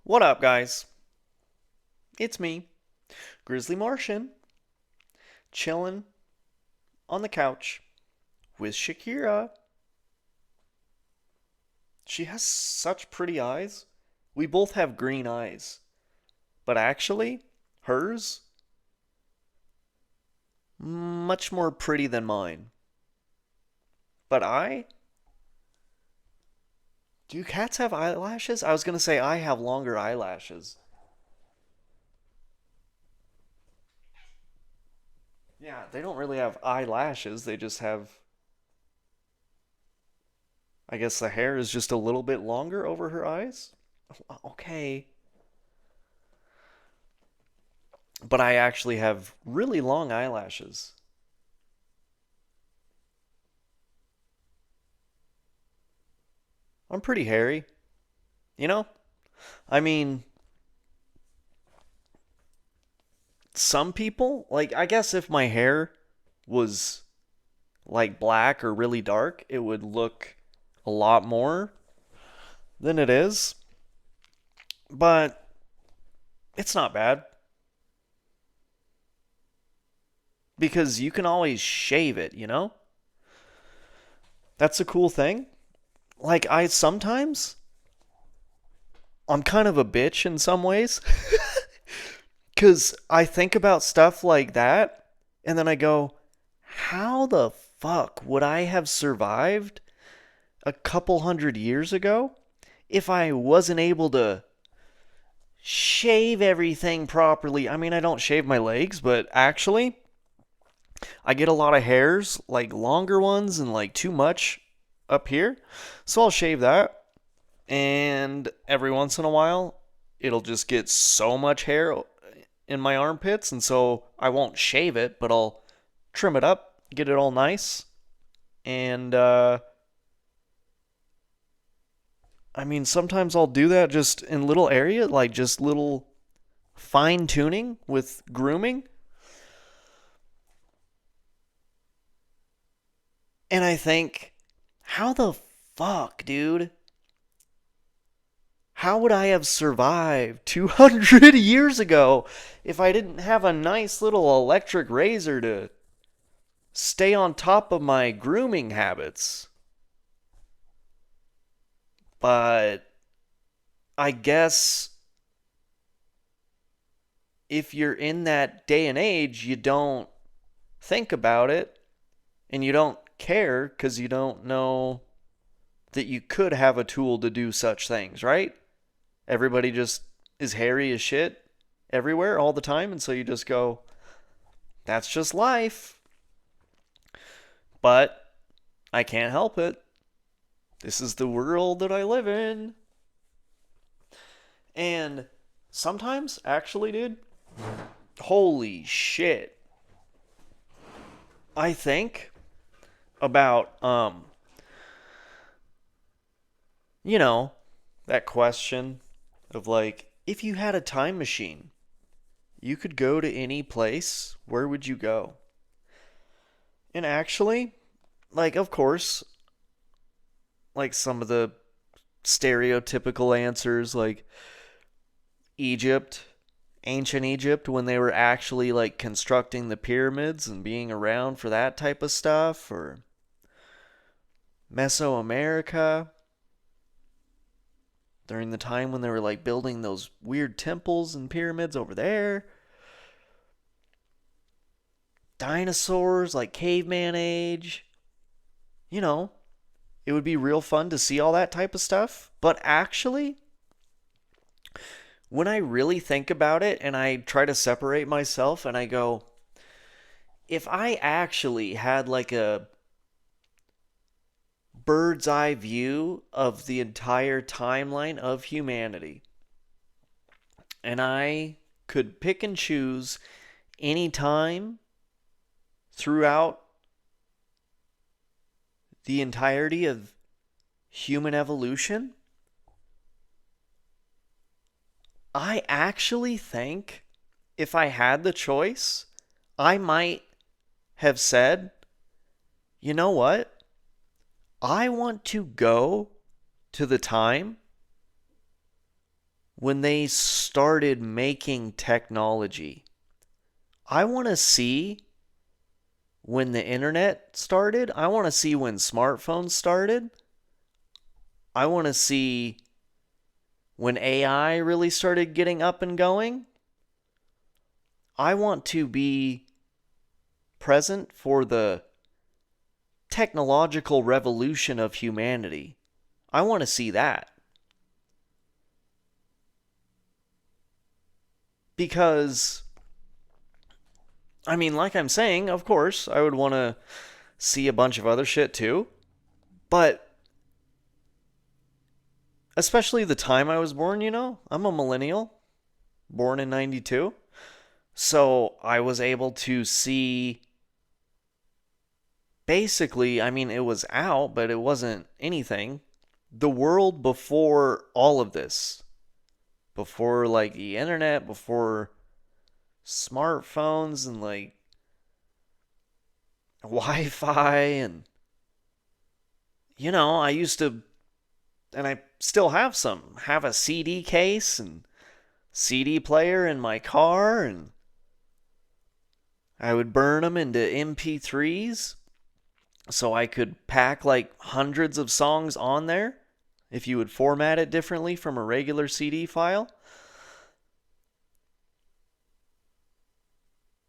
What up, guys? It's me, Grizzly Martian, chilling on the couch with Shakira. She has such pretty eyes. We both have green eyes, but actually, hers much more pretty than mine. But do cats have eyelashes? I was gonna say I have longer eyelashes. Yeah, they don't really have eyelashes. They just have, I guess the hair is just a little bit longer over her eyes. Okay. But I actually have really long eyelashes. I'm pretty hairy, you know? I mean, some people, like, I guess if my hair was like black or really dark, it would look a lot more than it is. But it's not bad because you can always shave it, you know? That's a cool thing. Like, I'm kind of a bitch in some ways. Because I think about stuff like that, and then I go, how the fuck would I have survived a couple hundred years ago if I wasn't able to shave everything properly? I mean, I don't shave my legs, but actually, I get a lot of hairs, like longer ones and like too much up here. So I'll shave that, and every once in a while, it'll just get so much hair in my armpits, and so I won't shave it, but I'll trim it up, get it all nice, and I mean sometimes I'll do that just in little area, like just little fine tuning with grooming, and I think, how the fuck, dude? How would I have survived 200 years ago if I didn't have a nice little electric razor to stay on top of my grooming habits? But I guess if you're in that day and age, you don't think about it and you don't care because you don't know that you could have a tool to do such things, right? Everybody just is hairy as shit everywhere all the time, and so you just go, that's just life. But I can't help it. This is the world that I live in. And sometimes, actually, dude, holy shit. I think about you know, that question of like, if you had a time machine, you could go to any place, where would you go? And actually, like, of course, like some of the stereotypical answers, like Egypt, ancient Egypt, when they were actually like constructing the pyramids and being around for that type of stuff, or Mesoamerica during the time when they were like building those weird temples and pyramids over there. Dinosaurs, like caveman age. You know, it would be real fun to see all that type of stuff. But actually, when I really think about it and I try to separate myself and I go, if I actually had like a bird's eye view of the entire timeline of humanity and I could pick and choose any time throughout the entirety of human evolution, I actually think if I had the choice, I might have said, you know what? I want to go to the time when they started making technology. I want to see when the internet started. I want to see when smartphones started. I want to see when AI really started getting up and going. I want to be present for the technological revolution of humanity. I want to see that. Because, I mean, like I'm saying, of course, I would want to see a bunch of other shit too. But, especially the time I was born, I'm a millennial, born in 92. So I was able to see basically, I mean, it was out, but it wasn't anything. The world before all of this, before like the internet, before smartphones and like Wi Fi, and I used to, and I still have a CD case and CD player in my car, and I would burn them into MP3s so I could pack like hundreds of songs on there if you would format it differently from a regular CD file.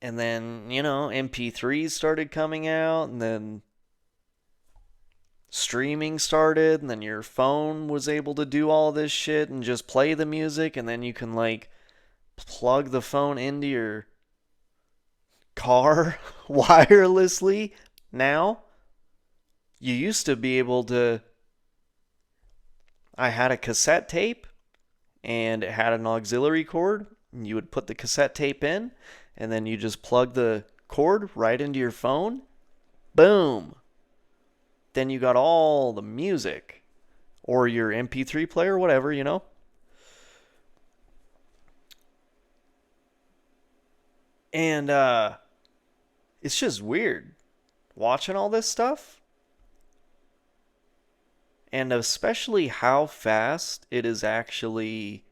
And then, MP3s started coming out, and then streaming started, and then your phone was able to do all this shit and just play the music, and then you can like plug the phone into your car wirelessly now. You used to be able to. I had a cassette tape and it had an auxiliary cord. And you would put the cassette tape in, and then you just plug the cord right into your phone. Boom. Then you got all the music, or your MP3 player, whatever. And it's just weird watching all this stuff. And especially how fast it is actually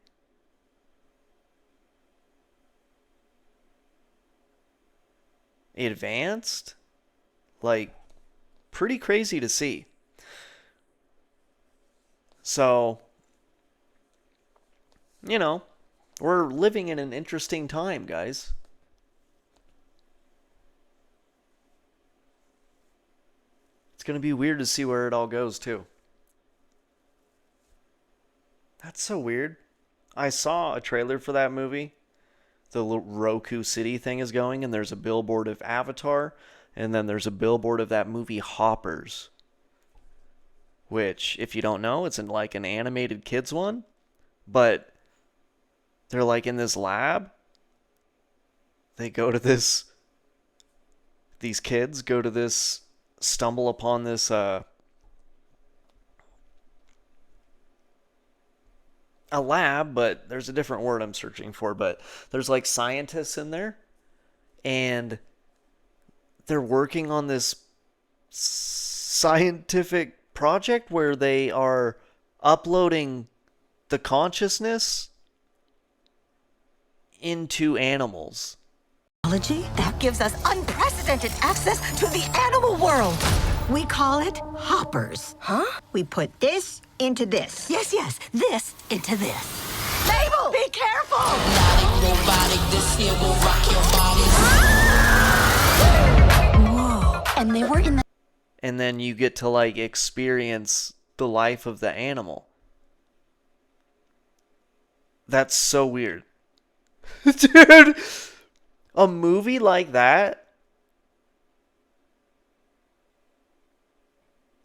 advanced. Like, pretty crazy to see. So, we're living in an interesting time, guys. It's going to be weird to see where it all goes, too. That's so weird. I saw a trailer for that movie. The Roku City thing is going, and there's a billboard of Avatar, and then there's a billboard of that movie Hoppers. Which, if you don't know, it's in like an animated kids one. But they're like in this lab. They go to this. These kids go to this. Stumble upon this. A lab, but there's a different word I'm searching for. But there's like scientists in there. And they're working on this scientific project where they are uploading the consciousness into animals. That gives us unprecedented access to the animal world. We call it hoppers. Huh? We put this into this. Yes, this into this. Mabel, be careful! This here will rock your body. Whoa. And they were in the... And then you get to like experience the life of the animal. That's so weird. Dude, a movie like that?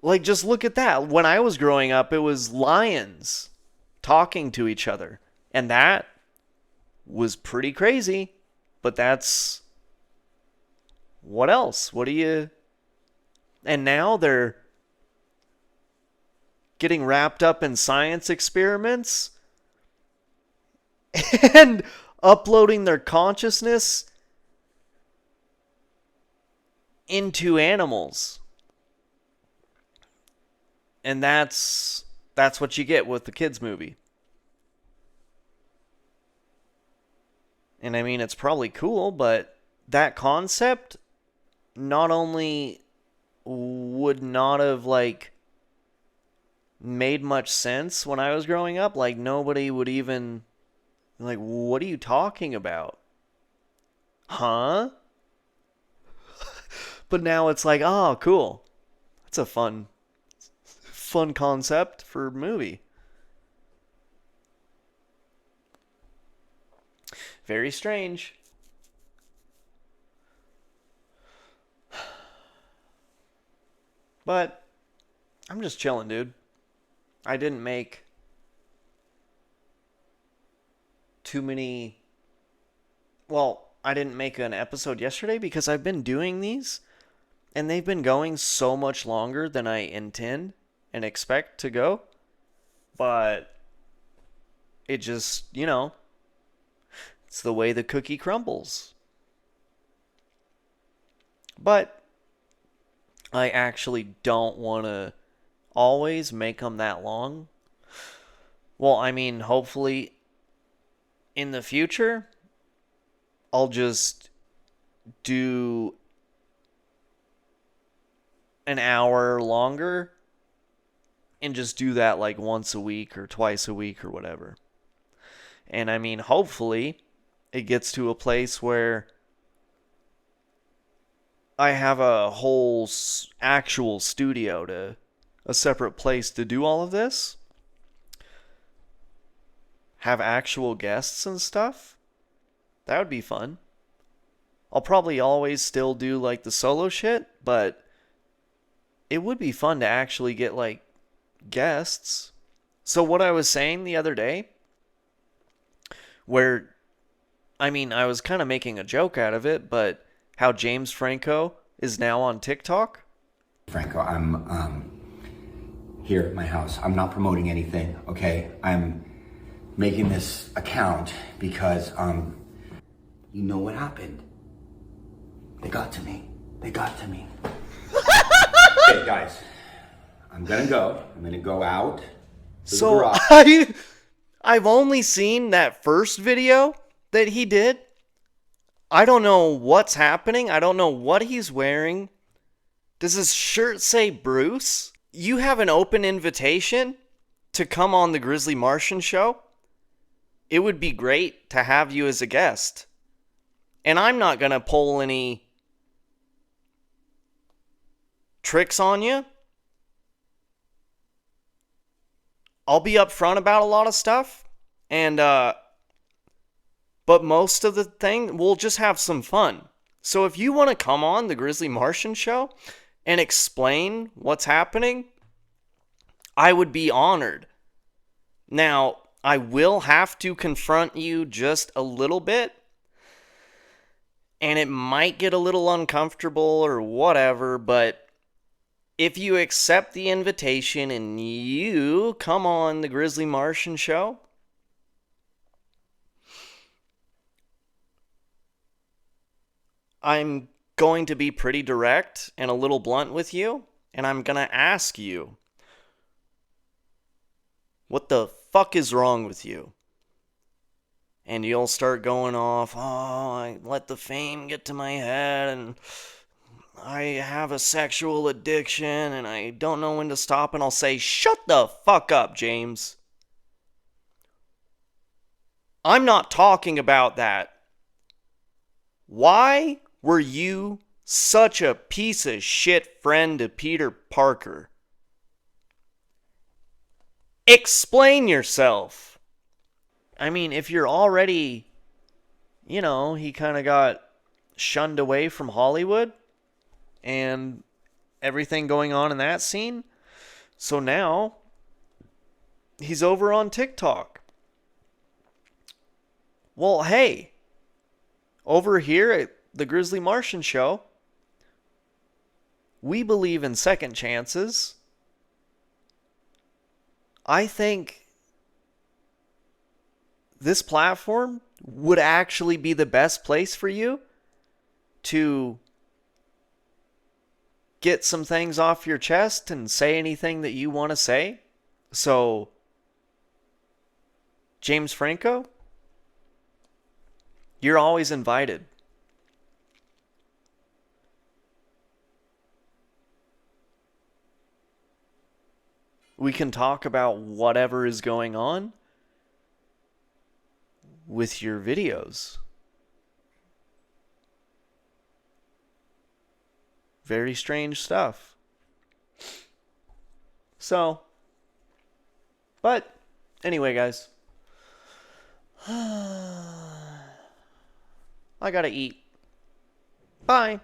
Like, just look at that. When I was growing up, it was lions talking to each other. And that was pretty crazy. But that's... What else? What do you... And now they're getting wrapped up in science experiments and uploading their consciousness into animals. And that's what you get with the kids movie. And I mean, it's probably cool, but that concept not only would not have, like, made much sense when I was growing up, like, nobody would even, like, what are you talking about? Huh? But now it's like, oh, cool. That's a fun concept for a movie. Very strange. But I'm just chilling, dude. I didn't make too many. Well, I didn't make an episode yesterday because I've been doing these and they've been going so much longer than I intend and expect to go. But it just, it's the way the cookie crumbles. But I actually don't want to always make them that long. Well, I mean, hopefully in the future, I'll just do an hour longer and just do that like once a week or twice a week or whatever. And I mean, hopefully it gets to a place where I have a whole actual studio to a separate place to do all of this. Have actual guests and stuff. That would be fun. I'll probably always still do like the solo shit, but it would be fun to actually get like guests. So what I was saying the other day, where I mean, I was kind of making a joke out of it, but how James Franco is now on TikTok. Franco, I'm here at my house. I'm not promoting anything, okay? I'm making this account because you know what happened? They got to me. They got to me. Hey guys, I'm gonna go. I'm gonna go out. So I've only seen that first video that he did. I don't know what's happening. I don't know what he's wearing. Does his shirt say Bruce? You have an open invitation to come on the Grizzly Martian show. It would be great to have you as a guest. And I'm not going to pull any tricks on you. I'll be upfront about a lot of stuff. And, but most of the thing, we'll just have some fun. So if you want to come on the Grizzly Martian show and explain what's happening, I would be honored. Now, I will have to confront you just a little bit. And it might get a little uncomfortable or whatever, but if you accept the invitation and you come on the Grizzly Martian show, I'm going to be pretty direct and a little blunt with you, and I'm going to ask you, what the fuck is wrong with you? And you'll start going off, oh, I let the fame get to my head, and I have a sexual addiction, and I don't know when to stop, and I'll say, shut the fuck up, James. I'm not talking about that. Why were you such a piece of shit friend to Peter Parker? Explain yourself. I mean, if you're already, he kind of got shunned away from Hollywood and everything going on in that scene. So now he's over on TikTok. Well, hey, over here at the Grizzly Martian show, we believe in second chances. I think this platform would actually be the best place for you to get some things off your chest and say anything that you want to say. So, James Franco, You're always invited. We can talk about whatever is going on with your videos. Very strange stuff. So, but anyway, guys, I gotta eat. Bye.